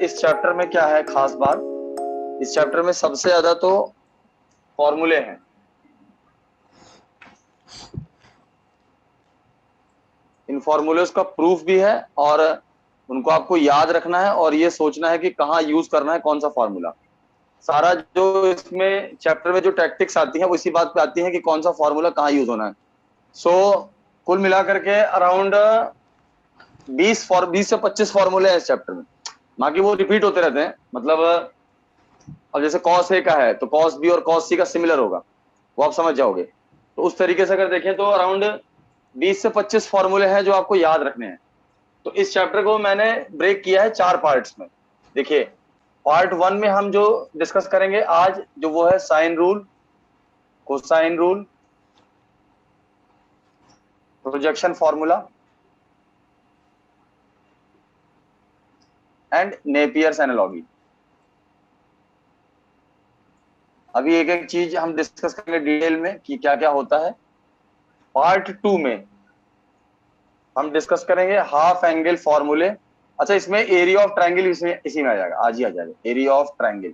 इस चैप्टर में क्या है खास बात, इस चैप्टर में सबसे ज्यादा तो फॉर्मूले हैं। इन फॉर्मूलेस का प्रूफ भी है और उनको आपको याद रखना है और ये सोचना है कि कहाँ यूज करना है कौन सा फॉर्मूला। सारा जो इसमें चैप्टर में जो टैक्टिक्स आती हैं वो इसी बात पे आती हैं कि कौन सा फॉर्मूला कहाँ यूज होना है। कुल मिलाकर के अराउंड 20 से 25 फॉर्मूले हैं इस चैप्टर में। बाकी वो रिपीट होते रहते हैं, मतलब अब जैसे कॉस ए का है तो कॉस बी और कॉस सी का सिमिलर होगा, वो आप समझ जाओगे। तो उस तरीके से अगर देखें तो अराउंड 20 से 25 फॉर्मूले हैं जो आपको याद रखने हैं। तो इस चैप्टर को मैंने ब्रेक किया है 4 पार्ट्स में। देखिए, पार्ट 1 में हम जो डिस्कस करेंगे आज, जो वो है sine rule, cosine rule, projection formula and Napier's analogy. अभी एक एक चीज हम डिस्कस करेंगे डिटेल में कि क्या क्या होता है। पार्ट 2 में हम डिस्कस करेंगे हाफ एंगल फॉर्मूले। अच्छा, इसमें एरिया ऑफ ट्रायंगल इसी में आ जाएगा, आज ही आ जाएगा एरिया ऑफ ट्रायंगल।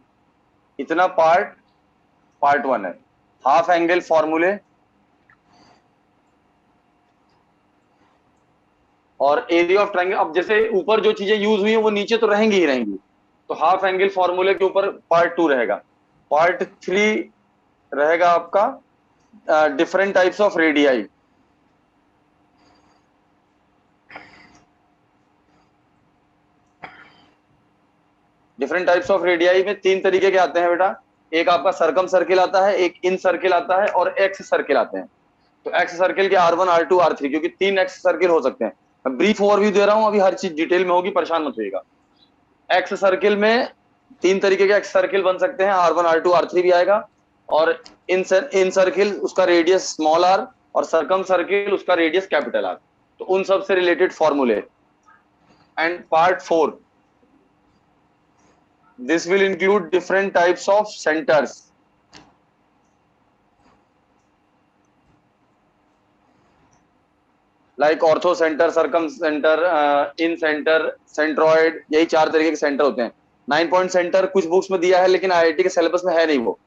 इतना पार्ट 1 है। हाफ एंगल फॉर्मूले और एरिया ऑफ ट्रायंगल। अब जैसे ऊपर जो चीजें यूज हुई हैं वो नीचे तो रहेंगी ही रहेंगी, तो हाफ एंगल फॉर्मूले के ऊपर पार्ट 2 रहेगा। पार्ट 3 रहेगा आपका different types of radii. Different types of radii में 3 तरीके के आते हैं बेटा। एक आपका सरकम सर्किल आता है, एक इन सर्किल आता है और एक्स सर्किल आते हैं। तो एक्स सर्किल के R1 R2 R3, क्योंकि 3 एक्स सर्किल हो सकते हैं। मैं ब्रीफ ओवरव्यू दे रहा हूं, अभी हर चीज डिटेल में होगी, परेशान मत होइएगा। एक्स सर्किल में 3 तरीके के एक्स सर्किल बन सकते हैं, R1 R2 R3 भी आएगा। और इन सर्किल उसका रेडियस स्मॉल r और सरकम सर्किल उसका रेडियस कैपिटल R। तो उन सब से रिलेटेड फॉर्मूले। And part 4, this will include different types of centers like ortho center, circum center, in center, centroid। यही 4 तरीके के सेंटर होते हैं। 9 पॉइंट सेंटर कुछ बुक्स में दिया है लेकिन आईआईटी के सिलेबस में है नहीं। वो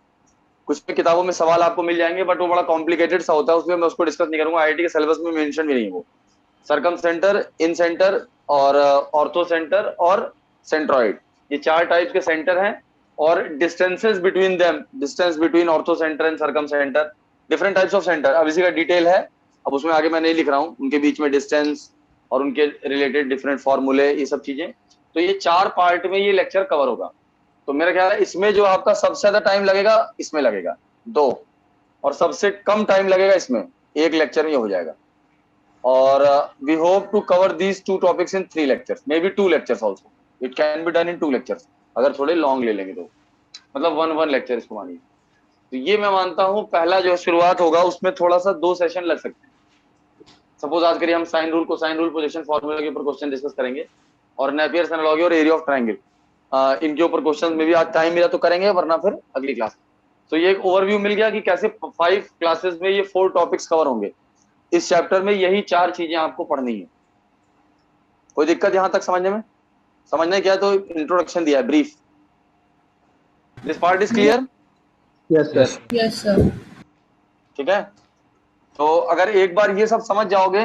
कुछ किताबों में सवाल आपको मिल जाएंगे बट वो बड़ा कॉम्प्लिकेटेड सा होता है, उसमें मैं उसको डिस्कस नहीं करूंगा। आईआईटी के सिलेबस में मेंशन भी नहीं है वो। सरकम सेंटर, इन सेंटर और ऑर्थो सेंटर और सेंट्रॉइड, ये 4 टाइप के सेंटर हैं। और distances between them, distance between orthocentre and circumcentre, different types of centre. अब इसी का डिटेल है, अब उसमें आगे मैं नहीं लिख रहा हूँ। उनके बीच में डिस्टेंस और उनके रिलेटेड डिफरेंट फॉर्मूले, ये सब चीजें। तो ये 4 पार्ट में ये लेक्चर कवर होगा। तो मेरा ख्याल है इसमें जो आपका सबसे ज्यादा टाइम लगेगा इसमें लगेगा 2, और सबसे कम टाइम लगेगा इसमें 1 लेक्चर में हो जाएगा। और we hope to cover these 2 topics in 3 lectures, maybe 2 lectures also. It can be done in 2 lectures अगर थोड़े लॉन्ग ले लेंगे तो, मतलब 1 लेक्चर इसको मानिए। तो ये मैं मानता हूँ पहला जो शुरुआत होगा उसमें थोड़ा सा 2 सेशन लग सकते हैं। सपोज आज करिए हम sine rule, cosine rule, projection formula के ऊपर क्वेश्चन डिस्कस करेंगे और नेपियर्स एनालॉजी और एरिया ऑफ ट्रायंगल, इनके ऊपर क्वेश्चन में भी आज टाइम मिला तो करेंगे, वरना फिर अगली क्लास। तो ये एक ओवरव्यू मिल गया कि कैसे 5 क्लासेस में ये 4 टॉपिक्स कवर होंगे। इस चैप्टर में यही 4 चीजें आपको पढ़नी है। कोई दिक्कत यहां तक समझने में? समझने क्या, तो इंट्रोडक्शन दिया है, brief. This part is clear? Yes sir. Yes sir. ठीक है, तो अगर एक बार ये सब समझ जाओगे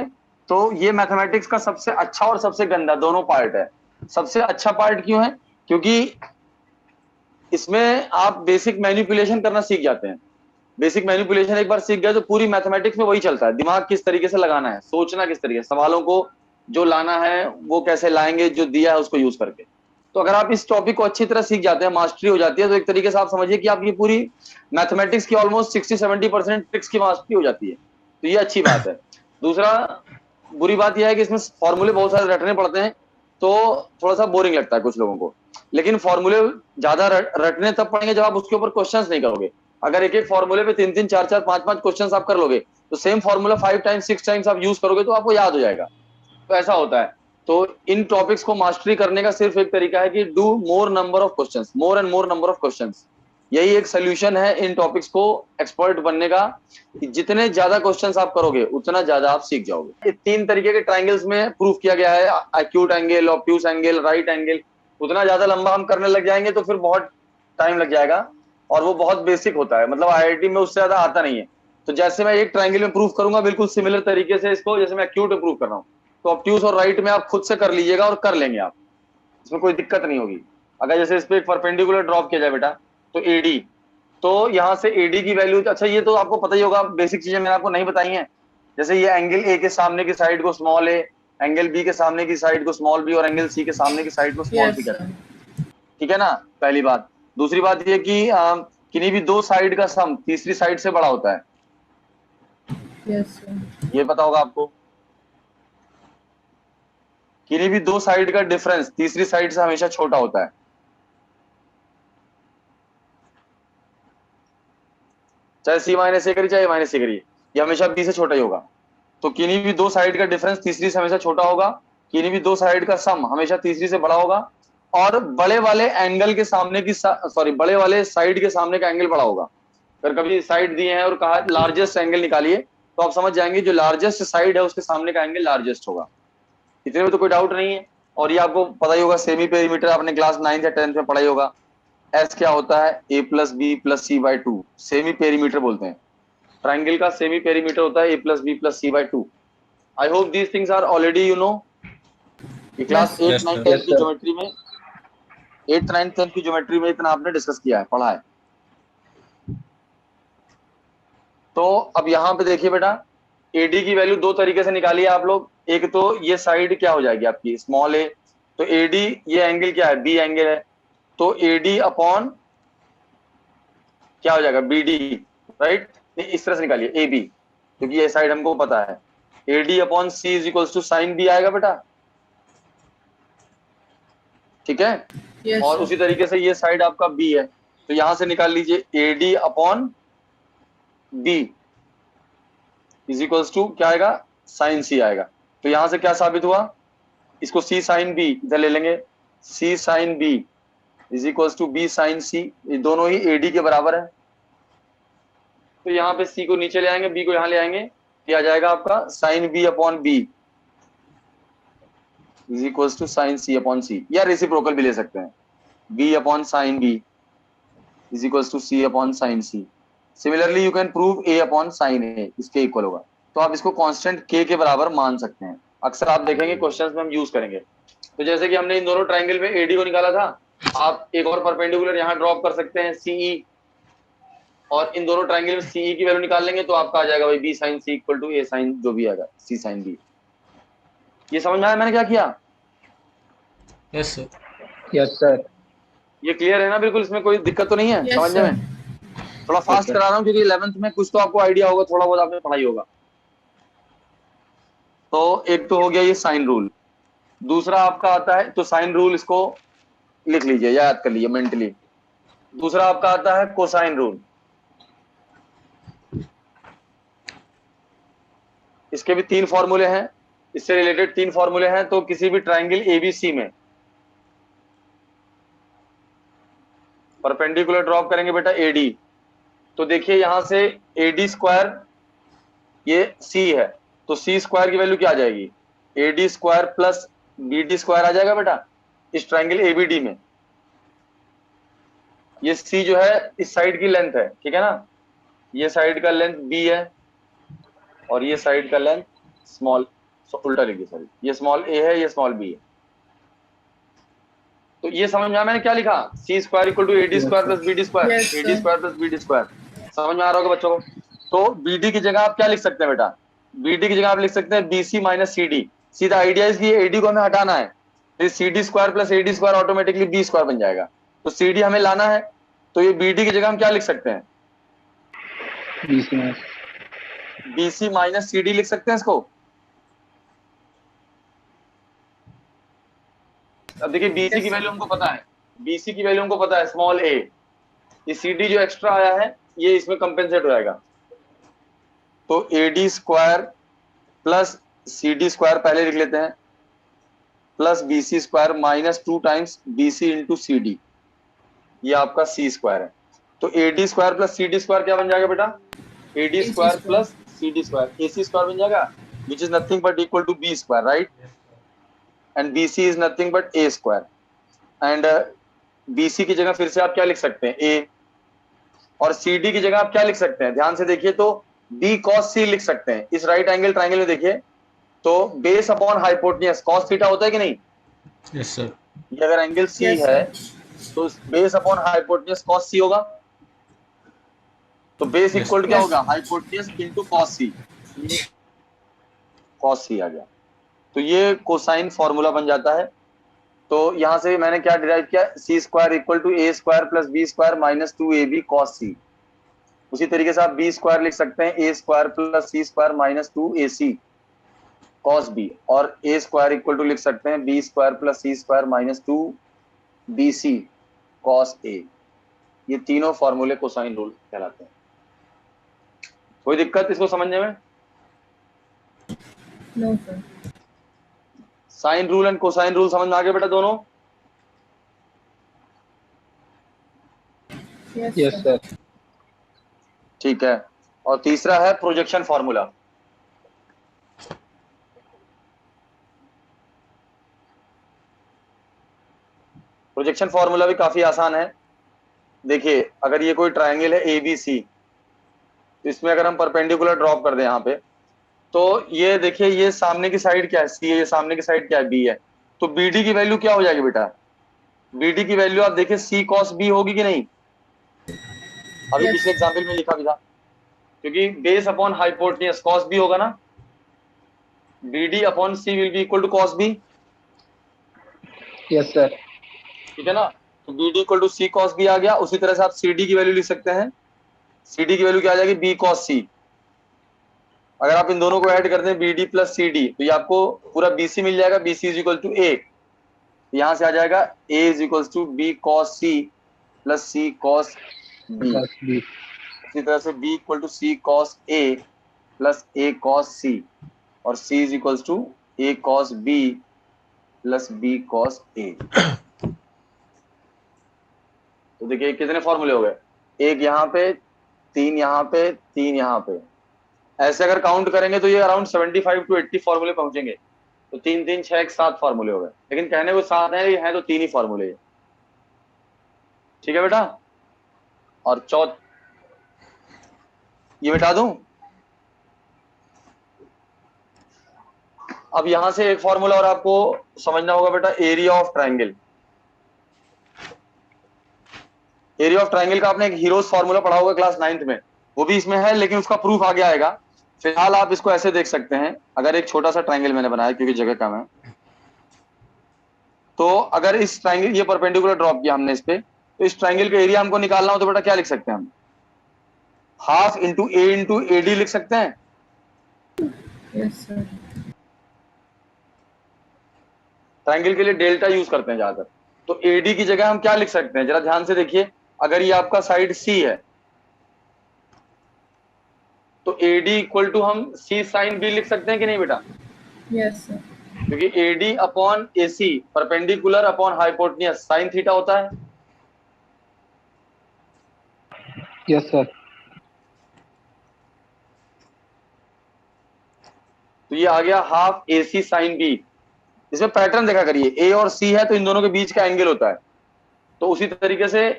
तो ये मैथमेटिक्स का सबसे अच्छा और सबसे गंदा दोनों पार्ट है। सबसे अच्छा पार्ट क्यों है? क्योंकि इसमें आप बेसिक मैनिपुलेशन करना सीख जाते हैं। बेसिक मैनिपुलेशन एक बार सीख गए तो पूरी मैथमेटिक्स में वही चलता है। दिमाग किस तरीके से लगाना है, सोचना किस तरीके से, सवालों को जो लाना है वो कैसे लाएंगे, जो दिया है उसको यूज करके। तो अगर आप इस टॉपिक को अच्छी तरह सीख जाते हैं, मास्टरी हो जाती है, तो एक तरीके से आप समझिए कि आपकी पूरी मैथमेटिक्स की ऑलमोस्ट 60-70% ट्रिक्स की मास्टरी हो जाती है। तो ये अच्छी बात है। दूसरा बुरी बात यह है कि इसमें फॉर्मूले बहुत सारे रटने पड़ते हैं, तो थोड़ा सा बोरिंग लगता है कुछ लोगों को। लेकिन फॉर्मूले ज्यादा रटने तब पड़ेंगे जब आप उसके ऊपर क्वेश्चंस नहीं करोगे। अगर एक एक फॉर्मूले पे 3-3, 4-4, 5-5 क्वेश्चंस आप कर लोगे तो सेम फॉर्मूला 5 टाइम्स 6 टाइम्स आप यूज करोगे तो आपको याद हो जाएगा। तो ऐसा होता है। तो इन टॉपिक्स को मास्टरी करने का सिर्फ एक तरीका है कि do more number of questions, more and more number of questions. यही एक सोल्यूशन है इन टॉपिक्स को एक्सपर्ट बनने का, कि जितने ज्यादा क्वेश्चंस आप करोगे उतना ज्यादा आप सीख जाओगे। ये 3 तरीके के ट्रायंगल्स में प्रूफ किया गया है, acute angle, obtuse angle, right angle. उतना ज्यादा लंबा हम करने लग जाएंगे तो फिर बहुत टाइम लग जाएगा, और वो बहुत बेसिक होता है, मतलब आईआईटी में उससे ज्यादा आता नहीं है। तो जैसे मैं एक ट्रायंगल में प्रूव करूंगा बिल्कुल सिमिलर तरीके से इसको, जैसे मैं एक्यूट में प्रूव कर रहा हूँ, तो ऑब्ट्यूज और राइट में आप खुद से कर लीजिएगा और कर लेंगे आप, इसमें कोई दिक्कत नहीं होगी। अगर जैसे इस पे एक परपेंडिकुलर ड्रॉप किया जाए बेटा, तो एडी, तो यहाँ से एडी की वैल्यू, अच्छा ये तो आपको पता ही होगा, बेसिक चीजें मैंने आपको नहीं बताई हैं। जैसे ये एंगल ए के सामने की साइड को स्मॉल ए, एंगल बी के सामने की साइड को स्मॉल बी, और एंगल सी के सामने की साइड को स्मॉल सी Yes, कहते sir. हैं। ठीक है ना, पहली बात। दूसरी बात ये कि किन्हीं भी दो साइड का सम तीसरी साइड से बड़ा होता है, Yes, sir. ये पता होगा आपको। किन्हीं भी दो साइड का डिफरेंस तीसरी साइड से हमेशा छोटा होता है। चाहे सी माइनस ए करिए चाहे माइनस ए करिए, ये हमेशा बी से छोटा ही होगा। तो किन्हीं भी दो साइड का डिफरेंस तीसरी से हमेशा छोटा होगा, किन्हीं भी दो साइड का सम हमेशा तीसरी से बड़ा होगा, और बड़े वाले एंगल के सामने की सॉरी बड़े वाले साइड के सामने का एंगल बड़ा होगा। अगर कभी साइड दिए हैं और कहा लार्जेस्ट एंगल निकालिए, तो आप समझ जाएंगे जो लार्जेस्ट साइड है उसके सामने का एंगल लार्जेस्ट होगा। इतने में तो कोई डाउट नहीं है। और ये आपको पता ही होगा, सेमी पेरीमीटर आपने क्लास 9th या 10th में पढ़ा ही होगा। एस क्या होता है, A plus B plus C by 2, semi perimeter बोलते हैं। ट्राइंगल का सेमी पेरीमीटर होता है A plus B plus C by 2। I hope these things are already you know. ये class Yes, 8 Yes, 9 sir. 10 yes, की sir. ज्योमेट्री में, 8 9 10 की geometry में इतना आपने डिस्कस किया है, पढ़ा है। तो अब यहाँ पे देखिए बेटा, एडी की वैल्यू दो तरीके से निकालिए आप लोग। एक तो ये साइड क्या हो जाएगी आपकी स्मॉल ए, तो एडी ये एंगल क्या है, बी एंगल है, तो एडी अपॉन क्या हो जाएगा, बी डी, राइट। इस तरह से निकालिए ए बी, क्योंकि ये साइड हमको पता है। AD upon C is equals to sine B आएगा बेटा, ठीक है। Yes, और sir. उसी तरीके से ये साइड आपका बी है, तो यहां से निकाल लीजिए AD upon B is equals to क्या आएगा, साइन सी आएगा। तो यहां से क्या साबित हुआ, इसको सी साइन बी इधर ले लेंगे, C sine B is equals to B sine C, ये दोनों ही एडी के बराबर है। तो यहाँ पे सी को नीचे ले आएंगे, बी को यहाँ ले आएंगे, ये आ जाएगा आपका sine B upon B is equals to sine C upon C, या रेसिप्रोकल भी ले सकते हैं, B upon sine B is equals to C upon sine C. Similarly you can prove A upon sine A, इसके equal होगा। तो आप इसको कांस्टेंट के बराबर मान सकते हैं, अक्सर आप देखेंगे क्वेश्चंस में हम यूज करेंगे। तो जैसे कि हमने इन दोनों ट्राइंगल में एडी को निकाला था, आप एक और परपेंडिकुलर यहाँ ड्रॉप कर सकते हैं सीई, और इन दोनों ट्राइंगल में सीई की वैल्यू निकाल लेंगे, तो आपका आ जाएगा भाई B sine C equal to A sine जो भी आएगा सी साइन बी। ये समझ में आया मैंने क्या किया, Yes, sir. Yes, sir. ये क्लियर है ना बिल्कुल, इसमें कोई दिक्कत तो नहीं है Yes, समझने sir. में। थोड़ा फास्ट करा रहा हूँ क्योंकि 11th में कुछ तो आपको आइडिया होगा, थोड़ा बहुत आपने पढ़ाई होगा। तो एक तो हो गया ये साइन रूल। दूसरा आपका आता है, तो साइन रूल इसको लिख लीजिए, याद कर लीजिए मेंटली। दूसरा आपका आता है कोसाइन रूल। इसके भी तीन फॉर्मूले हैं, इससे रिलेटेड तीन फॉर्मूले हैं। तो किसी भी ट्राइंगल एबीसी में परपेंडिकुलर ड्रॉप करेंगे बेटा एडी, तो देखिए यहां से एडी स्क्वायर ये सी है, तो सी स्क्वायर की वैल्यू क्या आ जाएगी, AD square plus BD square आ जाएगा बेटा इस ट्राइंगल एबीडी में। ये सी जो है इस साइड की लेंथ है, ठीक है ना, ये साइड का लेंथ बी है और ये साइड का लेंथ स्मॉल, उल्टा लिखिए सॉरी, ये स्मॉल ए है ये स्मॉल बी है। तो ये समझ में आया मैंने क्या लिखा, C square equal to AD square plus BD square, Yes, sir. AD square plus BD square. समझ में आ रहा होगा बच्चों को। तो बीडी की जगह आप क्या लिख सकते हैं बेटा, बीडी की जगह आप लिख सकते हैं बीसी माइनस सीडी। सीधा आइडिया इसकी एडी को हमें हटाना है, तो CD square plus AD square automatically B square बन जाएगा। तो सीडी हमें लाना है, तो ये बीडी की जगह हम क्या लिख सकते हैं, BC में. बीसी माइनस सीडी लिख सकते हैं इसको। अब देखिए बीसी की वैल्यू हमको पता है, बीसी की वैल्यू हमको पता है स्मॉल ए, ये सीडी जो एक्स्ट्रा आया है ये इसमें कंपेंसेट हो जाएगा। तो AD square plus CD square पहले लिख लेते हैं, plus BC square minus 2 times BC into CD, ये आपका सी स्क्वायर है। तो AD square plus CD square क्या बन जाएगा बेटा, AD AC square square. Plus CD square, AC square बन जाएगा, which is nothing but equal to B square, right, and BC is nothing but A square. And BC की जगह फिर से आप क्या लिख सकते हैं, A, और CD की जगह आप क्या लिख सकते हैं, ध्यान से देखिए तो B cos C लिख सकते हैं। इस राइट एंगल ट्राइंगल में देखिए तो base upon hypotenuse cos theta होता है कि नहीं, यस सर, ये अगर एंगल C Yes, है sir. तो base upon hypotenuse cos C होगा, तो बेस Yes. इक्वल टू क्या Yes. होगा, हाइपोटेन्यूज इनटू cos C, ये cos C आ गया, तो ये कोसाइन फॉर्मूला बन जाता है। तो यहां से मैंने क्या डिराइव किया, C square equal to A square plus B square minus 2ab cos C। उसी तरीके से आप बी स्क्वायर लिख सकते हैं, A square plus C square minus 2ac cos B, और ए स्क्वायर इक्वल टू लिख सकते हैं B square plus C square minus 2bc cos A। ये तीनों फॉर्मूले कोसाइन रूल कहलाते हैं। कोई दिक्कत इसको समझने में? No, sir. Sine rule and cosine rule समझ में आ गए बेटा दोनों? Yes, Yes, sir. sir. ठीक है, और तीसरा है प्रोजेक्शन फॉर्मूला। प्रोजेक्शन फॉर्मूला भी काफी आसान है। देखिए अगर ये कोई ट्रायंगल है ABC, तो इसमें अगर हम परपेंडिकुलर ड्रॉप कर दें यहाँ पे, तो ये देखिए ये सामने की साइड क्या है C है, ये सामने की साइड क्या है B है, तो BD की वैल्यू क्या हो जाएगी बेटा, BD की वैल्यू आप देखिए C cos B होगी कि नहीं, अभी Yes. पिछले एग्जाम्पल में लिखा भी था, क्योंकि base upon hypotenuse cos B होगा ना, BD अपॉन C will be equal to cos B, Yes, sir. ठीक है ना, तो BD equal to C cos B आ गया। उसी तरह से आप CD की वैल्यू लिख सकते हैं, CD की वैल्यू क्या आ जाएगी, B cos C। अगर आप इन दोनों को ऐड करते हैं BD प्लस CD, तो ये आपको पूरा BC मिल जाएगा, BC is equal to A, यहां से आ जाएगा A is equal to B cos C plus C cos B। Plus B. इसी तरह से B equal to C cos A plus A cos C, और C is equal to A cos B plus B cos A। तो देखिए कितने फॉर्मूले हो गए, एक यहाँ पे, तीन यहाँ पे, तीन यहाँ पे, ऐसे अगर काउंट करेंगे तो ये अराउंड 75 to 80 फॉर्मूले पहुंचेंगे। तो 3 3 6 1 7 फॉर्मूले हो गए, लेकिन कहने को 7 है तो 3 ही फॉर्मूले, ठीक है बेटा। और ये मिटा दूं, अब यहां से एक फॉर्मूला और आपको समझना होगा बेटा, area of triangle. Area of triangle का आपने एक हीरोज फॉर्मूला पढ़ा होगा क्लास 9th में, वो भी इसमें है, लेकिन उसका प्रूफ आगे आएगा। फिलहाल आप इसको ऐसे देख सकते हैं, अगर एक छोटा सा ट्राइंगल मैंने बनाया क्योंकि जगह कम है, तो अगर इस ट्राइंगल, ये परपेंडिकुलर ड्रॉप किया हमने इस पे, तो इस ट्राइंगल का एरिया हमको निकालना हो तो बेटा क्या लिख सकते हैं हम, half into A into AD लिख सकते हैं। Yes, sir. ट्राइंगल के लिए डेल्टा यूज करते हैं ज्यादातर, तो AD की जगह हम क्या लिख सकते हैं, जरा ध्यान से देखिए। अगर ये आपका साइड C है तो AD इक्वल टू हम C साइन B लिख सकते हैं कि नहीं बेटा, Yes, sir. क्योंकि AD upon AC perpendicular upon hypotenuse sine theta होता है। Yes, sir. तो ये आ गया हाफ AC साइन B। इसमें पैटर्न देखा करिए, A और C है तो इन दोनों के बीच का एंगल होता है। तो उसी तरीके से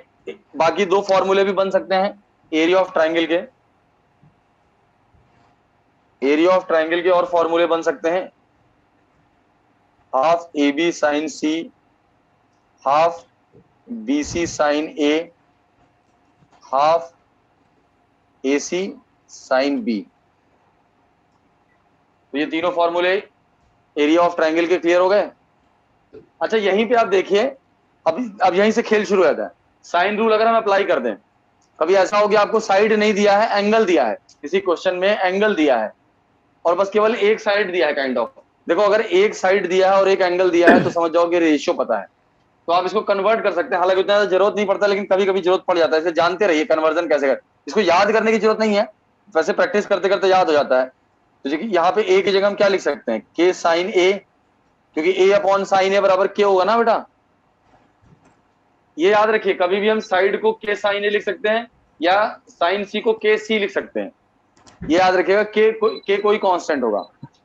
बाकी दो फॉर्मूले भी बन सकते हैं एरिया ऑफ ट्राइंगल के, एरिया ऑफ ट्राइंगल के और फॉर्मूले बन सकते हैं, half AB sine C, half BC sine A, half AC sine B। तो ये तीनों फॉर्मूले एरिया ऑफ ट्राइंगल के क्लियर हो गए। अच्छा यहीं पे आप देखिए, अब यहीं से खेल शुरू हो जाता है। साइन रूल अगर हम अप्लाई कर दें, कभी ऐसा हो गया आपको साइड नहीं दिया है, एंगल दिया है, किसी क्वेश्चन में एंगल दिया है और बस केवल एक साइड दिया है काइंड ऑफ। देखो अगर एक साइड दिया है और एक एंगल दिया है तो समझ जाओ कि रेशियो पता है, तो आप इसको कन्वर्ट कर सकते हैं। हालांकि उतना जरूरत नहीं पड़ता, लेकिन कभी कभी जरूरत पड़ जाता है, इसे जानते रहिए कन्वर्जन कैसे कर। इसको याद करने की जरूरत नहीं है, वैसे प्रैक्टिस करते करते याद हो जाता है। तो यहाँ पे A की जगह हम क्या लिख सकते हैं, K साइन A, क्योंकि A अपॉन साइन A बराबर K होगा ना बेटा। ये याद रखिए, कभी भी हम साइड को K साइन A लिख सकते हैं या साइन C को K C लिख सकते हैं। ये याद रखिएगा, K कोई कांस्टेंट होगा।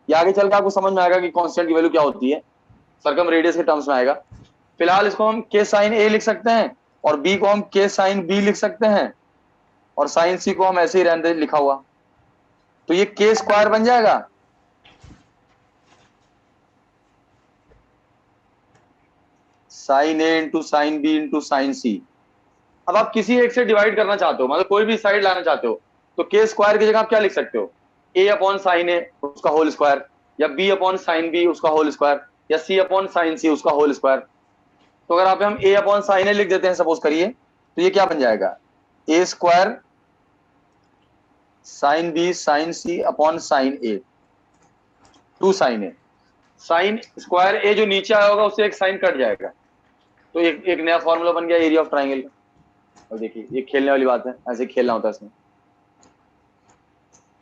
ये आगे चल के आपको समझ में आएगा कि कांस्टेंट की वैल्यू क्या होती है, सर्कम रेडियस के टर्म्स में आएगा। फिलहाल इसको हम के साइन ए लिख सकते हैं और बी को हम के साइन बी लिख सकते हैं और साइन सी को हम ऐसे ही रहने लिखा हुआ, तो ये के स्क्वायर बन जाएगा। Sine A into sine B into sine C. अब आप किसी एक से डिवाइड करना चाहते हो, मतलब कोई भी साइड लाना चाहते हो, तो के स्क्वायर की जगह आप क्या लिख सकते हो, ए अपॉन साइन ए उसका होल स्क्वायर, या बी अपॉन साइन बी उसका होल स्क्वायर, या सी अपॉन साइन सी उसका होल स्क्वायर। तो अगर आप हम ए अपॉन साइन ए लिख देते हैं सपोज करिए, तो ये क्या बन जाएगा, A square sine B sine C upon sine A, two sine A. Sine square A जो नीचे आया होगा उससे एक साइन कट जाएगा, तो एक नया फॉर्मूला बन गया एरिया ऑफ ट्राइंगल का। और देखिए ये खेलने वाली बात है, ऐसे खेलना होता है इसमें।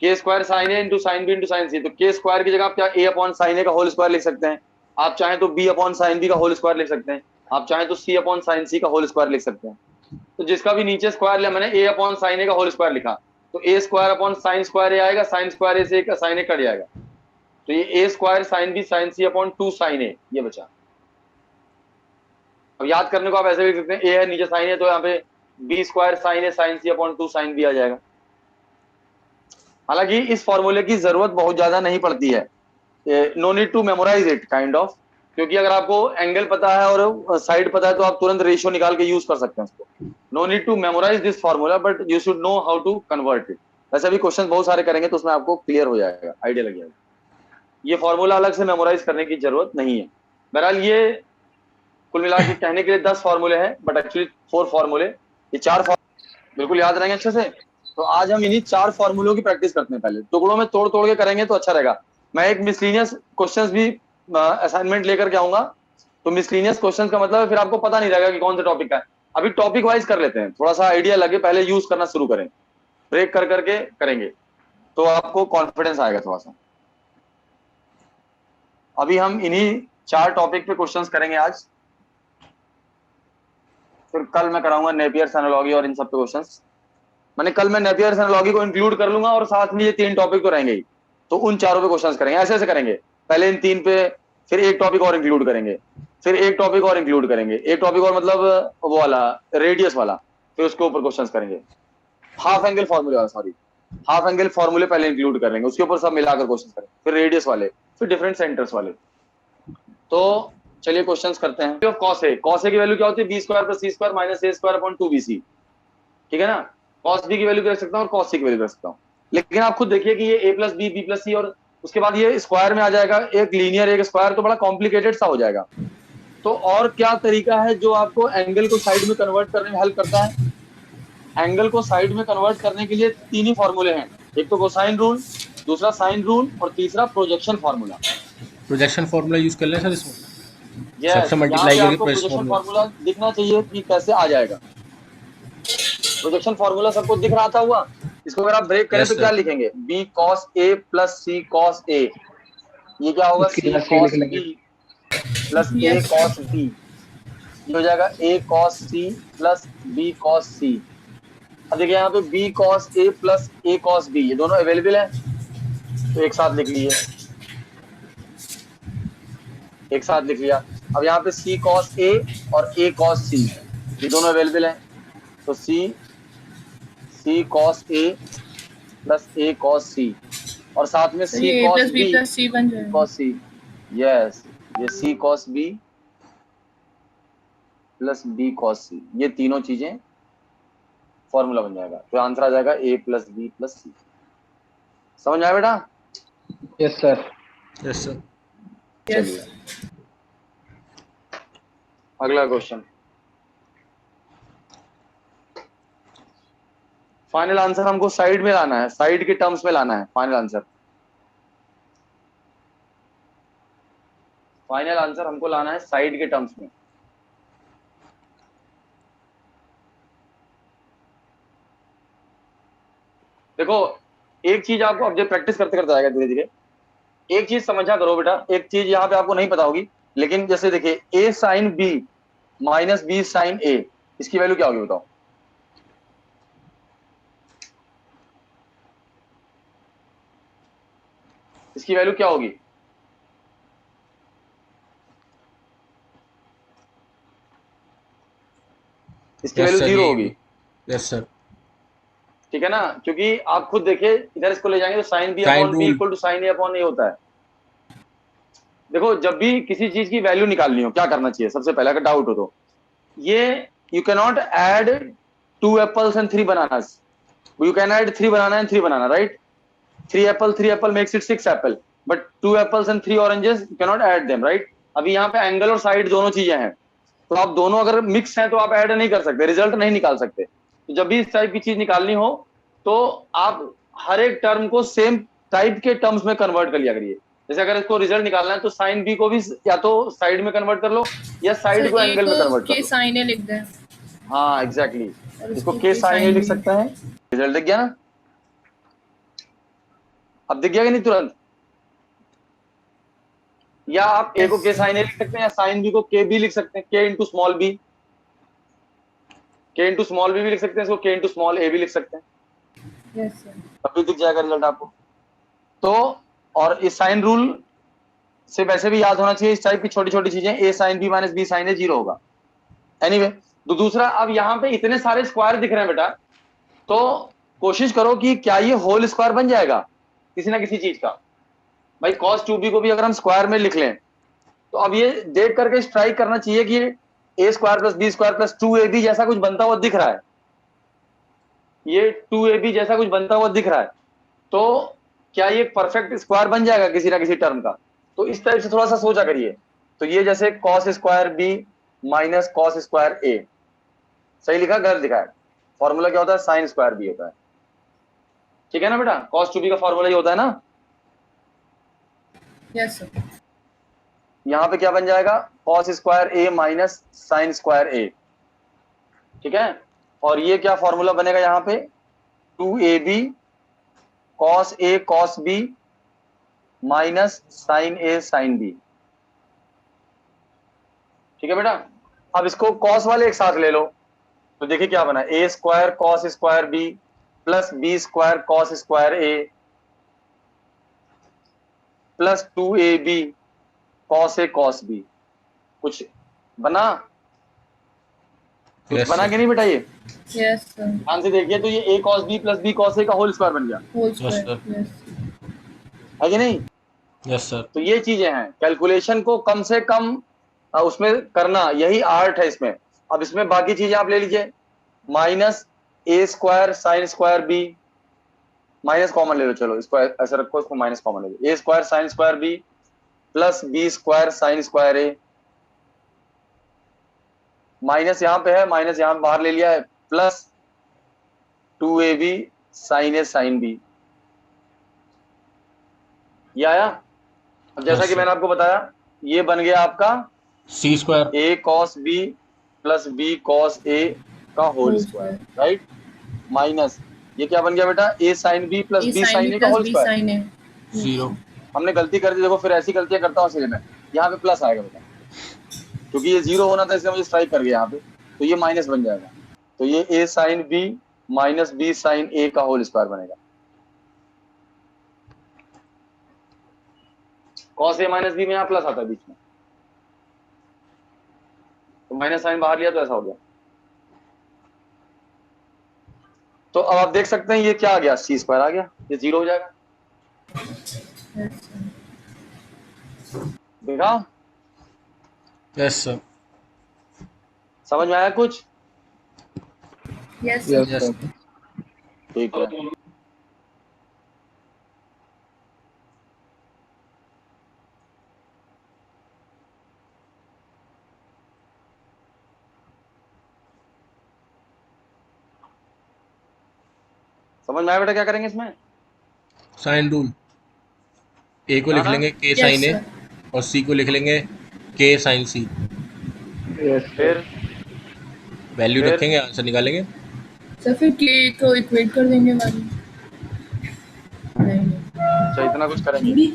K square sine A into sine B into sine C, तो के स्क्वायर की जगह आप क्या ए अपॉन साइन ए का होल स्क्वायर लिख सकते हैं, आप चाहें तो बी अपॉन साइन बी का होल स्क्वायर लिख सकते हैं, आप चाहें तो सी अपॉन साइन सी का होल स्क्वायर लिख सकते हैं। तो जिसका भी नीचे स्क्वायर लिया, मैंने ए अपॉन साइन ए का होल स्क्वायर लिखा, तो ए स्क्वायर अपॉन साइन स्क्वायर ए आएगा, साइन स्क्वायर ए से साइन ए कट जाएगा, तो ये ए square sine B sine C upon two sine ए ये बचा। अब याद करने को आप ऐसे लिख सकते हैं, ए है नीचे साइन ए, तो यहाँ पे B square sine A sign C upon two sine B आ जाएगा। हालांकि इस फॉर्मूले की जरूरत बहुत ज्यादा नहीं पड़ती है, no need to memorise it kind of, क्योंकि अगर आपको एंगल पता है और साइड पता है तो आप तुरंत रेशियो निकाल के यूज कर सकते हैं उसको। No need to memorise this formula, but you should know how to convert it. वैसे भी क्वेश्चन बहुत सारे करेंगे तो उसमें आपको क्लियर हो जाएगा, आइडिया लग जाएगा। ये फॉर्मूला अलग से मेमोराइज करने की जरूरत नहीं है। बहरहाल ये कुल मिला के कहने के लिए 10 फॉर्मूले हैं, बट एक्चुअली 4 फॉर्मूले, ये 4 बिल्कुल याद रहेंगे अच्छे से। तो आज हम इन्हीं 4 फॉर्मूलों की प्रैक्टिस करते हैं, पहले टुकड़ों में तोड़ तोड़ के करेंगे तो अच्छा रहेगा। मैं एक मिसलिनियस क्वेश्चंस भी असाइनमेंट लेकर के आऊंगा, तो मिसलिनियस क्वेश्चंस का मतलब फिर आपको पता नहीं रहेगा कि कौन सा टॉपिक का है। अभी टॉपिक वाइज कर लेते हैं, थोड़ा सा आइडिया लगे, पहले यूज करना शुरू करें, ब्रेक कर करके करेंगे तो आपको कॉन्फिडेंस आएगा थोड़ा सा। अभी हम इन्हीं 4 टॉपिक पे क्वेश्चंस करेंगे आज, फिर कल मैं कराऊंगा नेपियर्स एनालॉजी और इन सब पे क्वेश्चंस। मैंने कल मैं नेपियर्स एनालॉजी को इंक्लूड कर लूंगा और साथ में ये 3 टॉपिक तो रहेंगे ही, तो उन चारों पे क्वेश्चंस करेंगे, ऐसे ऐसे करेंगे। पहले इन 3 पे, फिर एक टॉपिक और इंक्लूड करेंगे, फिर एक टॉपिक और इंक्लूड करेंगे, एक टॉपिक और मतलब वो वाला रेडियस वाला, फिर उसके ऊपर क्वेश्चंस करेंगे। हाफ एंगल फॉर्मूले वाला, सॉरी, हाफ एंगल फॉर्मूले पहले इंक्लूड करेंगे, उसके ऊपर सब मिलाकर क्वेश्चन करेंगे, फिर रेडियस वाले, फिर डिफरेंट सेंटर्स वाले। तो चलिए क्वेश्चंस करते हैं। कॉस ए, कॉस ए की वैल्यू क्या होती है, B square plus C square minus A square upon 2bc, ठीक है ना। कॉस बी की वैल्यू रख सकता हूँ और कॉस सी की वैल्यू रख सकता हूँ, लेकिन आप खुद देखिए कि ये ए प्लस बी, बी प्लस सी, और उसके बाद ये स्क्वायर में आ जाएगा, एक लीनियर एक स्क्वायर, तो बड़ा कॉम्प्लिकेटेड सा हो जाएगा। तो और क्या तरीका है जो आपको एंगल को साइड में कन्वर्ट करने में हेल्प करता है। एंगल को साइड में कन्वर्ट करने के लिए 3 ही फॉर्मूले हैं, एक तो कोसाइन रूल, दूसरा साइन रूल और तीसरा projection formula. Projection formula use कर लें सर इसमें, यस, सबसे यहाँ मल्टीप्लाई पे करके आपको प्रोजेक्शन प्रोजेक्शन फार्मूला। फॉर्मूला दिखना चाहिए कि कैसे आ जाएगा। प्रोजेक्शन फॉर्मूला सबको दिख रहा था हुआ, इसको अगर आप ब्रेक करें यस तो क्या सर। लिखेंगे, B cos A plus C cos ए, ये क्या होगा, उसकी सी जगह सी लिख कॉस लेंगे। B plus A Yes, sir. Cos B, ये हो जाएगा A cos C plus B cos C. अब देखिए यहाँ पे B cos A plus A cos B, ये दोनों अवेलेबल है, तो एक साथ लिख लीजिए, एक साथ लिख लिया। अब यहाँ पे सी कॉस ए और ए कॉस सी, ये दोनों अवेलेबल है, तो C cos A plus A cos C, और साथ में So सी ये A cos plus B B plus C बन जाएगा. Cos C. यस, ये C cos B plus B cos C, ये तीनों चीजें फॉर्मूला बन जाएगा, तो आंसर आ जाएगा ए प्लस बी प्लस सी। समझ आया बेटा। Yes sir. Yes sir. Yes. चलिए अगला क्वेश्चन। फाइनल आंसर हमको साइड में लाना है, साइड के टर्म्स में लाना है फाइनल आंसर। फाइनल आंसर हमको लाना है साइड के टर्म्स में। देखो एक चीज आपको अब जब प्रैक्टिस करते करते आएगा धीरे धीरे, एक चीज समझा करो बेटा, एक चीज यहाँ पे आपको नहीं पता होगी, लेकिन जैसे देखिए A sine B minus B sine A, इसकी वैल्यू क्या होगी बताओ। इसकी वैल्यू क्या होगी, इसकी यस वैल्यू सर, जीरो ये होगी, यस सर। ठीक है ना, क्योंकि आप खुद देखिए इधर इसको ले जाएंगे तो sine B sine upon B rule. Equal to sine A upon A होता है। देखो जब भी किसी चीज की वैल्यू निकालनी हो क्या करना चाहिए सबसे पहले, अगर डाउट हो तो ये, you can not add 2 apples and 3 bananas, you can add 3 banana and 3 banana, right? 3 apple makes it 6 apple, but 2 apples and 3 oranges you cannot add them, right? अभी यहाँ पे एंगल और साइड दोनों चीजें हैं, तो आप दोनों अगर मिक्स हैं तो आप ऐड नहीं कर सकते, रिजल्ट नहीं निकाल सकते। तो जब भी इस टाइप की चीज निकालनी हो तो आप हर एक टर्म को सेम टाइप के टर्म्स में कन्वर्ट कर लिया करिए। जैसे अगर इसको रिजल्ट निकालना है तो साइन बी को भी या तो साइड में कन्वर्ट कर लो या सर साइड को ए एंगल को में कन्वर्ट कर के लो। साइन ए लिख दें हाँ एग्जैक्टली, और इसको इसको के के साइन ए साइन लिख बी। सकते हैं। रिजल्ट दिख गया ना, अब दिख गया कि नहीं तुरंत? या आप ए को के साइन ए लिख सकते हैं या साइन बी को के बी लिख सकते हैं, के इंटू स्मॉल बी, के इंटू स्मॉल बी भी लिख सकते हैं, इसको के इंटू स्मॉल ए भी लिख सकते हैं, यस सर। तब भी दिख जाएगा रिजल्ट आपको। तो और इस साइन रूल से वैसे भी याद होना चाहिए इस टाइप की छोटी छोटी चीजें, A sine B minus B sine A zero होगा। एनीवे तो दूसरा, अब यहाँ पे इतने सारे स्क्वायर दिख रहे हैं बेटा, तो कोशिश करो कि क्या ये होल स्क्वायर बन जाएगा किसी ना किसी चीज का। भाई cos 2b को भी अगर हम स्क्वायर में लिख लें तो अब ये देख करके स्ट्राइक करना चाहिए कि A square plus B square plus 2ab जैसा कुछ बनता हुआ दिख रहा है, ये 2ab जैसा कुछ बनता हुआ दिख रहा है, तो क्या ये परफेक्ट स्क्वायर बन जाएगा किसी ना किसी टर्म का? तो इस टाइप से थोड़ा सा सोचा करिए। तो ये जैसे cos square B minus cos square A, सही लिखा गलत लिखा है? फॉर्मूला क्या होता है? साइन स्क्वायर बी होता है, ठीक है ना बेटा? cos 2b का फॉर्मूला ये होता है ना। Yes sir. यहाँ पे क्या बन जाएगा? cos square A minus sign square ए, ठीक है। और ये क्या फॉर्मूला बनेगा यहाँ पे? 2ab cos a cos b minus sine A sine B, ठीक है बेटा। अब इसको cos वाले एक साथ ले लो तो देखिए क्या बना, A square cos square B plus B square cos square A plus 2ab cos a cos b, कुछ बना? कुछ Yes, बना sir. कि नहीं बेटा? ये यस सर। ध्यान से देखिए, तो ये a cos b plus b cos a का होल स्क्वायर बन गया, whole Yes, square. sir. Yes है कि नहीं? Yes sir. तो ये चीजें हैं, कैलकुलेशन को कम से कम उसमें करना, यही आर्ट है इसमें। अब इसमें बाकी चीजें आप ले लीजिए, minus A square sine square B, minus common ले लो, चलो इसको ऐसे रखो, इसको माइनस कॉमन ले लो, A square sine square B plus B square sine square A, minus यहाँ पे है, माइनस यहाँ पे बाहर ले लिया है, plus 2ab sign A sine B, ये आया। अब जैसा Yes, कि sir. मैंने आपको बताया, ये बन गया आपका C square. a cos b plus b cos a का whole whole square, square. Right, minus ये क्या बन गया बेटा? a sin b plus A b sine sin B a का plus whole B square. Sine A. Zero. हमने गलती कर दी, देखो फिर ऐसी गलतियां करता हूँ इसलिए मैं, यहाँ पे प्लस आएगा बेटा, क्योंकि ये जीरो होना था इसलिए मुझे स्ट्राइक कर गया यहाँ पे, तो ये माइनस बन जाएगा, तो ये a sin b minus b sin a का होल स्क्वायर बनेगा। cos a माइनस b में यहाँ प्लस आता है बीच में, तो माइनस साइन बाहर लिया तो ऐसा हो गया। तो अब आप देख सकते हैं ये क्या आ गया, सी स्क्वायर आ गया, ये जीरो हो जाएगा। Yes sir. देखा, यस सर। समझ में आया कुछ? Yes Yes, sir. Yes. sir. ठीक है, समझ में आया बेटा क्या करेंगे इसमें? Sine rule. ए को हाँ लिख ना? लेंगे के यस साइन ए, सर। और सी को लिख लेंगे के साइन सी। Yes, sir. फिर वैल्यू फिर? रखेंगे, आंसर निकालेंगे। सर फिर के को इक्वेट कर देंगे वाली। नहीं अच्छा इतना कुछ करेंगे,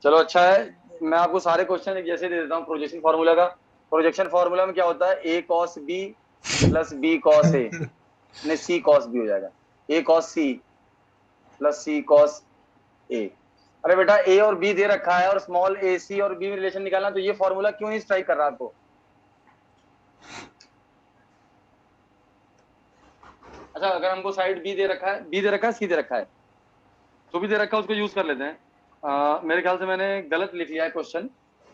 चलो अच्छा है। मैं आपको सारे क्वेश्चन एक जैसे दे देता हूँ प्रोजेक्शन फार्मूला का। प्रोजेक्शन फार्मूला में क्या होता है? a cos b plus b cos a, नहीं c cos b हो जाएगा, a cos c plus c cos a। अरे बेटा a और b दे रखा है और स्मॉल a c और b में रिलेशन निकालना, तो ये फॉर्मूला क्यों नहीं स्ट्राइक कर रहा आपको? अच्छा अगर हमको साइड बी दे रखा है सी दे रखा है, जो भी दे रखा है उसको यूज कर लेते हैं। मेरे ख्याल से मैंने गलत लिख लिया है क्वेश्चन,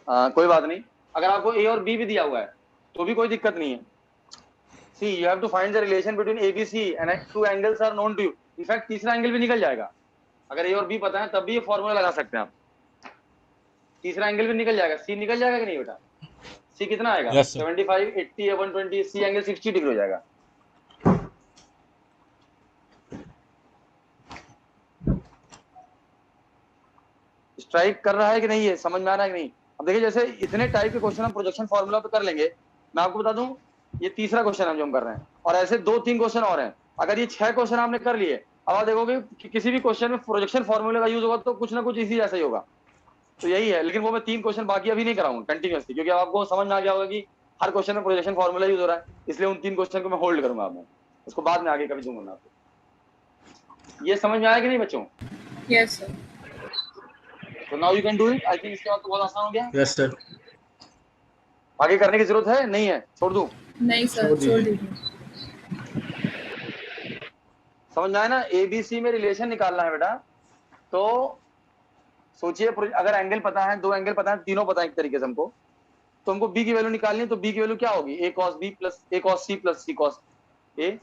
कोई बात नहीं। अगर आपको ए और बी भी दिया हुआ है तो भी कोई दिक्कत नहीं है। See you have to find the relation between A B C and two angles are known to you. In fact तीसरा एंगल भी निकल जाएगा, अगर ए और बी पता है तब भी ये फॉर्मूला लगा सकते हैं आप। तीसरा एंगल भी निकल जाएगा, सी निकल जाएगा कि नहीं बेटा? सी कितना आएगा? Yes, sir. 75, 80 या 120, सी एंगल 60 डिग्री हो जाएगा। स्ट्राइक कर रहा है कि नहीं, है समझ में आ रहा है कि नहीं? अब देखिए जैसे इतने टाइप के क्वेश्चन हम प्रोजेक्शन फॉर्मूला पे कर लेंगे। मैं आपको बता दूं ये तीसरा क्वेश्चन है जो हम कर रहे हैं, और ऐसे 2-3 क्वेश्चन और हैं। अगर ये 6 क्वेश्चन आपने कर लिए, अब आप देखोगे कि किसी भी क्वेश्चन में प्रोजेक्शन फॉर्मूले का यूज होगा तो कुछ ना कुछ इसी जैसा ही होगा। तो यही है, लेकिन वो मैं 3 क्वेश्चन बाकी अभी नहीं कराऊंगा कंटिन्यूअसली, क्योंकि आपको समझ में आ गया होगा कि हर क्वेश्चन में प्रोजेक्शन फॉर्मूला यूज हो रहा है, इसलिए उन 3 क्वेश्चन को मैं होल्ड करूंगा। मैं उसको बाद में आगे कभी दूंगा आपको। ये समझ में आया कि नहीं बच्चों? Yes, sir. तो now you can do it. I think इसके बाद तो बहुत आसान हो गया। Yes sir. आगे करने की जरूरत है नहीं है? छोड़ दूं? नहीं सर, छोड़ छोड़ दीजिए। दीजिए। समझ में आया ना? एबीसी में रिलेशन निकालना है बेटा। तो सोचिए अगर एंगल पता है, 2 एंगल पता है, तीनों पता है एक तरीके से हमको, तो हमको बी की वैल्यू निकालनी है। तो बी की वैल्यू क्या होगी? ए cos B plus A cos C plus C cos ए।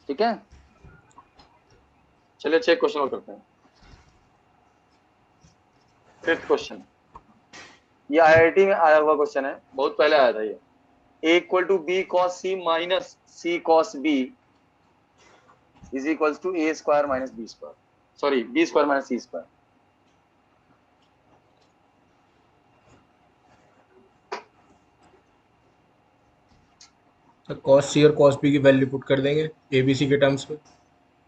ठीक है, चलिए 6 क्वेश्चन और करते हैं। 5th क्वेश्चन, ये आईआईटी में आया हुआ क्वेश्चन है, बहुत पहले आया था ये। A equal to B cos C minus C cos B is equal to A square minus B square, sorry B square minus C square. तो cos C और cos B की वैल्यू पुट कर देंगे ABC के terms में,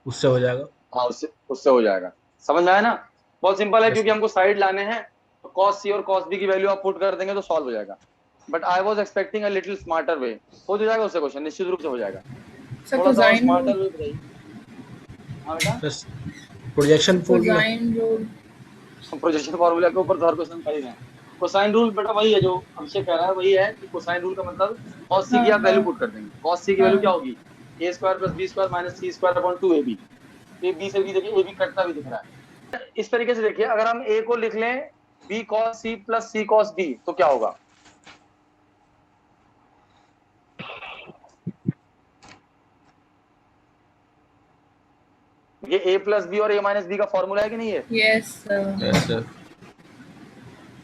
उससे हो जाएगा। हाँ उससे हो जाएगा। समझ में आया ना? बहुत सिंपल है, Yes. क्योंकि हमको साइड लाने हैं तो cos C और cos B की वैल्यू आप पुट कर देंगे तो सॉल्व हो जाएगा। But I was expecting a little smarter वे। हो जाएगा उससे क्वेश्चन, निश्चित रूप से हो जाएगा। सर थोड़ा सा कोसाइन स्मार्टर रूल, वे बताइए। हाँ बेटा, बस projection formula. Cosine rule. Projection formula के ऊपर तो हर क्वेश्चन कर ही रहे हैं। कोसाइन रूल बेटा वही है जो अभिषेक कह रहा है, वही है कि कोसाइन रूल का मतलब cos C की आप वैल्यू पुट कर देंगे। cos C की वैल्यू क्या होगी? a square plus B square minus C square upon 2ab। ये b से b देखिए, a भी कटता भी दिख रहा है। इस तरीके से देखिए, अगर हम a को लिख लें b cos C plus c cos b तो क्या होगा? ये a प्लस बी और a माइनस बी का फॉर्मूला है कि नहीं है? Yes sir. Yes sir.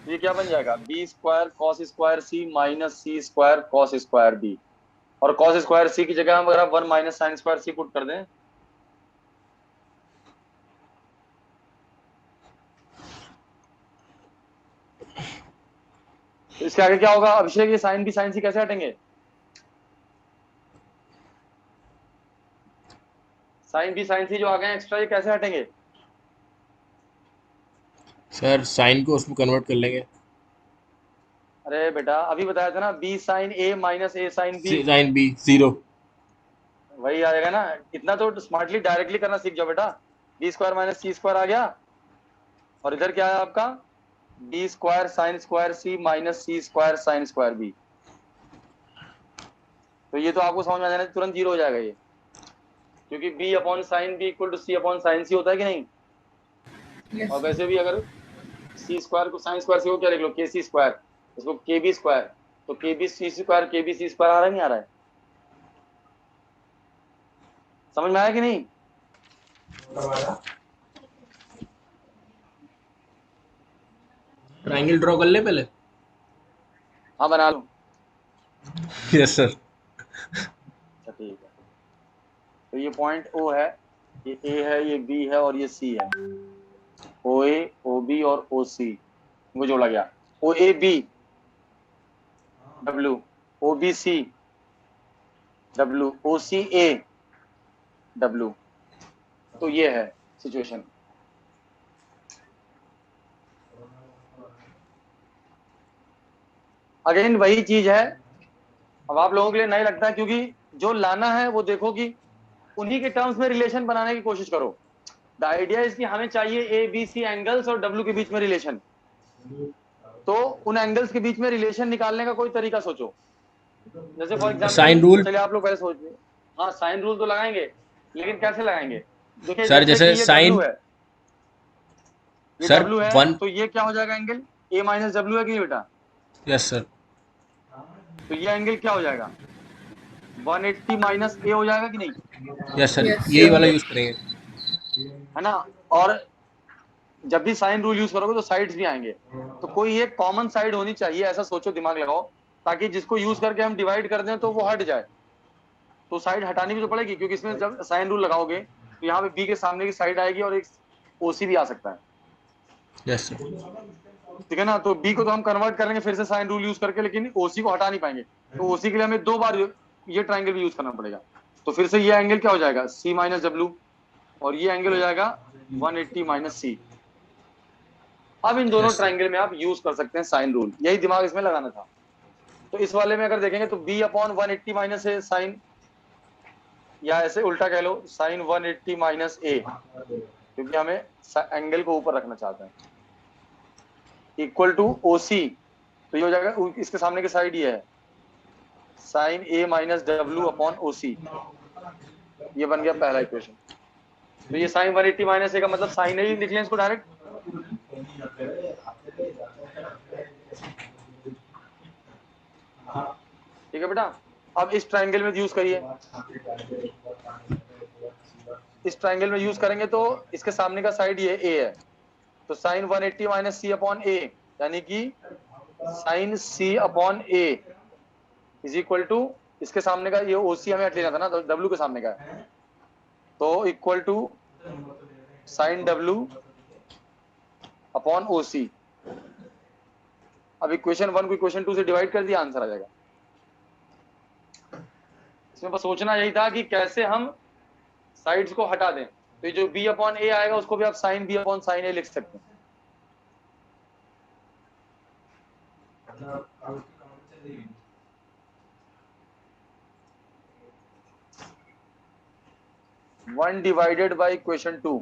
ये क्या बन जाएगा? बी स्क्वायर कॉस स्क्वायर सी minus C square cos square B. और कॉस स्क्वायर सी की जगह हम अगर 1 माइनस साइन स्क्वायर सी पुट कर दें, तो इसके आगे क्या होगा अभिषेक? ये साइन बी साइन सी कैसे हटेंगे? साइन बी साइन सी जो आ गए एक्स्ट्रा, ये कैसे हटेंगे? सर साइन को उसमें कन्वर्ट कर लेंगे। अरे बेटा अभी बताया था ना, बी साइन ए माइनस ए साइन बी, साइन B 0। वही आएगा ना। इतना तो स्मार्टली डायरेक्टली करना सीख जाओ बेटा। B square minus C square आ गया, और इधर क्या है आपका? बी स्क्वायर साइन स्क्वायर सी minus C square sine square B. तो ये तो आपको समझ में आ जाना, तुरंत 0 हो जाएगा ये, क्योंकि b upon sine B equal to C upon sine C होता है कि नहीं? यस और वैसे भी अगर सी स्क्वायर को साइन स्क्वायर सी को क्या लिख लो? के सी स्क्वायर, इसको के बी स्क्वायर, तो के बी सी स्क्वायर के बी सी स्क्वायर आ रहा है नहीं आ रहा है? समझ में आया कि नहीं? ट्रायंगल ड्रॉ कर ले पहले। हाँ बना लो। Yes sir. अच्छा ठीक है, तो ये पॉइंट O है, ये A है, ये B है और ये C है। OA, OB और OC वो जोड़ा गया। OAB W, OBC W, OCA W। तो ये है सिचुएशन। अगेन वही चीज है, अब आप लोगों के लिए नहीं लगता, क्योंकि जो लाना है वो देखो कि उन्हीं के टर्म्स में रिलेशन बनाने की कोशिश करो। द आइडिया इज कि हमें चाहिए ए बी सी एंगल्स और डब्ल्यू के बीच में रिलेशन। तो उन एंगल्स के बीच में रिलेशन निकालने का कोई तरीका सोचो। जैसे फॉर साइन एग्जांपल, रूल। चलिए आप लोग पहले सोचिए। हाँ साइन रूल तो लगाएंगे, लेकिन कैसे लगाएंगे? देखिए सर जैसे कि ये साइन, W है, ये सर W है, 1, तो ये क्या हो जाएगा एंगल? A माइनस W है कि नहीं बेटा? यस सर, तो ये एंगल क्या हो जाएगा? 180 माइनस A हो जाएगा कि नहीं? यस सर, Yes, यही sir. वाला यूज करेंगे। है ना? और जब भी साइन रूल यूज करोगे तो साइड्स भी आएंगे, तो कोई एक कॉमन साइड होनी चाहिए, ऐसा सोचो, दिमाग लगाओ, ताकि जिसको यूज करके हम डिवाइड कर दें तो वो हट जाए। तो साइड हटानी भी तो पड़ेगी, क्योंकि इसमें जब साइन रूल लगाओगे तो यहाँ पे बी के सामने की साइड आएगी और एक ओसी भी आ सकता है, यस सर, ठीक है ना? तो बी को तो हम कन्वर्ट करेंगे फिर से साइन रूल यूज करके, लेकिन ओसी को हटा नहीं पाएंगे, तो ओसी के लिए हमें 2 बार ये ट्राइंगल भी यूज करना पड़ेगा। तो फिर से ये एंगल क्या हो जाएगा? सी माइनस डब्ल्यू, और ये एंगल हो जाएगा 180 माइनस सी। अब इन दोनों यस सर, ट्राइंगल में आप यूज कर सकते हैं साइन रूल, यही दिमाग इसमें लगाना था। तो इस वाले में अगर देखेंगे तो बी अपॉन 180 माइनस ए साइन, या ऐसे उल्टा कह लो साइन 180 माइनस ए, क्योंकि हमें एंगल को ऊपर रखना चाहते हैं, इक्वल टू ओसी। तो ये हो जाएगा, इसके सामने की साइड ये है साइन ए माइनस डब्ल्यू अपॉन ओसी। ये बन गया पहला इक्वेशन। तो ये साइन 180 माइनस ए का मतलब साइन ए लिख लें इसको डायरेक्ट। ठीक है बेटा, अब इस ट्राइंगल में यूज करिए, इस ट्राइंगल में यूज करेंगे तो इसके सामने का साइड ये ए है, तो sine 180 minus C upon A, यानी कि sine C upon A is equal to, इसके सामने का ये ओसी हमें हट लेना था ना, तो डब्ल्यू के सामने का है, तो equal to sine W upon OC. अब इक्वेशन 1 को इक्वेशन 2 से डिवाइड कर दिया, आंसर आ जाएगा। इसमें बस सोचना यही था कि कैसे हम साइड्स को हटा दें। तो जो b अपॉन ए आएगा उसको भी आप साइन b अपॉन साइन ए लिख सकते हैं। One divided by equation 2।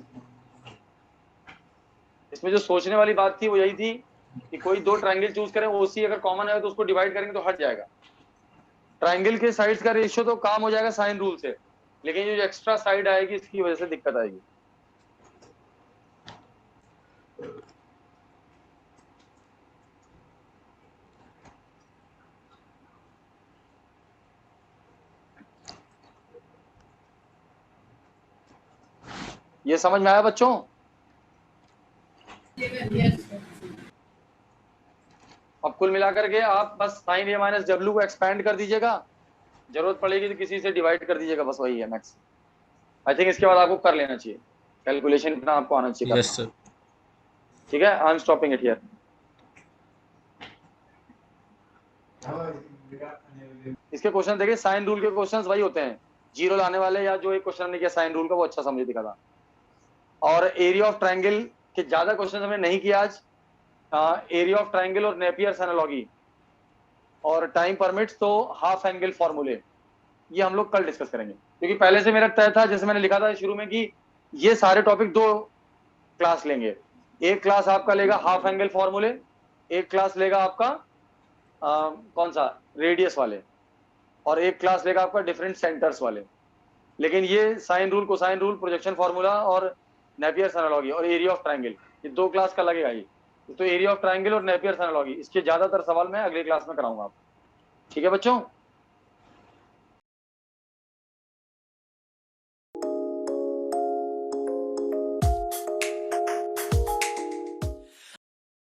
इसमें जो सोचने वाली बात थी वो यही थी कि कोई 2 ट्राइंगल चूज करें, ओसी अगर कॉमन है तो उसको डिवाइड करेंगे तो हट जाएगा। ट्राइंगल के साइड्स का रेशियो तो काम हो जाएगा साइन रूल से, लेकिन ये जो एक्स्ट्रा साइड आएगी इसकी वजह से दिक्कत आएगी। ये समझ में आया बच्चों? Yes, sir. अब कुल मिलाकर के आप बस साइन ए माइनस डब्ल्यू को एक्सपैंड कर दीजिएगा, जरूरत पड़ेगी तो किसी से डिवाइड कर दीजिएगा, बस वही है मैक्स। आई थिंक इसके बाद आपको कर लेना चाहिए, कैलकुलेशन इतना आपको आना चाहिए। यस सर, ठीक है, I am stopping it here. इसके क्वेश्चन देखिए, साइन रूल के क्वेश्चंस वही होते हैं, जीरो लाने वाले, या जो एक क्वेश्चन हमने किया साइन रूल का वो अच्छा समझे दिखा था। और एरिया ऑफ ट्राइंगल के ज्यादा क्वेश्चन हमने नहीं किया आज। एरिया ऑफ ट्राइंगल और नेपियर्स एनालॉजी और टाइम परमिट्स, तो हाफ एंगल फॉर्मूले, ये हम लोग कल डिस्कस करेंगे, क्योंकि पहले से मेरा तय था, जैसे मैंने लिखा था शुरू में, कि ये सारे टॉपिक 2 क्लास लेंगे। एक क्लास आपका लेगा हाफ एंगल फॉर्मूले, एक क्लास लेगा आपका कौन सा, रेडियस वाले, और एक क्लास लेगा आपका डिफरेंट सेंटर्स वाले। लेकिन ये sine rule, cosine rule, projection formula और नेपियर्स एनालॉजी और एरिया ऑफ ट्राइंगल, ये 2 क्लास का लगेगा ही। तो एरिया ऑफ ट्राइंगल और नेपियर्स एनालॉजी, इसके ज्यादातर सवाल मैं अगले क्लास में कराऊंगा आप। ठीक है बच्चों?